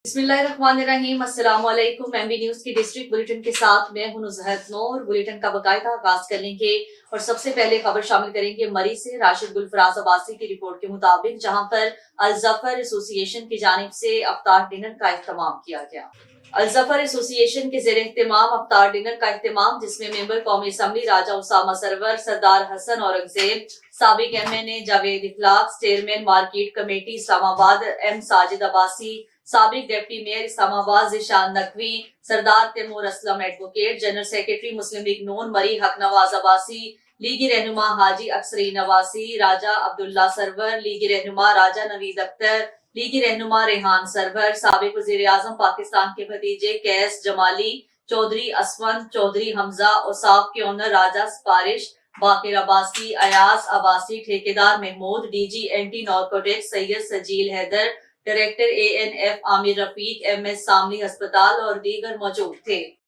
बिस्मिल्लाहिर्रहमानिर्रहीम, अस्सलाम वालेकुम। एमबी न्यूज की डिस्ट्रिक्ट बुलेटिन के साथ मैं हूं नुज़हत नूर। बुलेटिन का बाकायदा आगाज कर लेंगे और सबसे पहले खबर शामिल करेंगे मरी से। राशिद गुलफराज अब्बासी की रिपोर्ट के मुताबिक जहां पर अल जफर एसोसिएशन की जानिब से अफ्तार डिनर का एहतमाम किया गया। अल जफर एसोसिएशन के ज़ेर एहतमाम अफ्तार डिनर का एहतमाम, जिसमें मेंबर कौमी असम्बली राजा उसामा सरवर, सरदार हसन औरंगजेब, साबिक MNA Javed Ikhlaq, chairman market committee Islamabad M Sajid Abbasi, साबिक deputy mayor Islamabad Zeeshan Naqvi, Sardar Taimur Aslam advocate, general secretary Muslim League Noon Murree Haq Nawaz Abbasi, लीगी रहनुमा हाजी अक्सरीन अब्बासी, राजा अब्दुल्ला सरवर, लीगी रहनुमा राजा नवीद अख्तर, लीगी रहनुमा रेहान सरवर, साबिक वज़ीर आज़म पाकिस्तान के भतीजे कैस जमाली, चौधरी असफन, चौधरी हमजा, औसाफ के ऑनर राजा सिफारिश, बाकिर अब्बासी, अयाज अब्बासी, ठेकेदार Mahmood, DG anti narcotics Syed Sajeel Haider, director ANF Aamir Rafiq, MS Samli अस्पताल और दीगर मौजूद थे।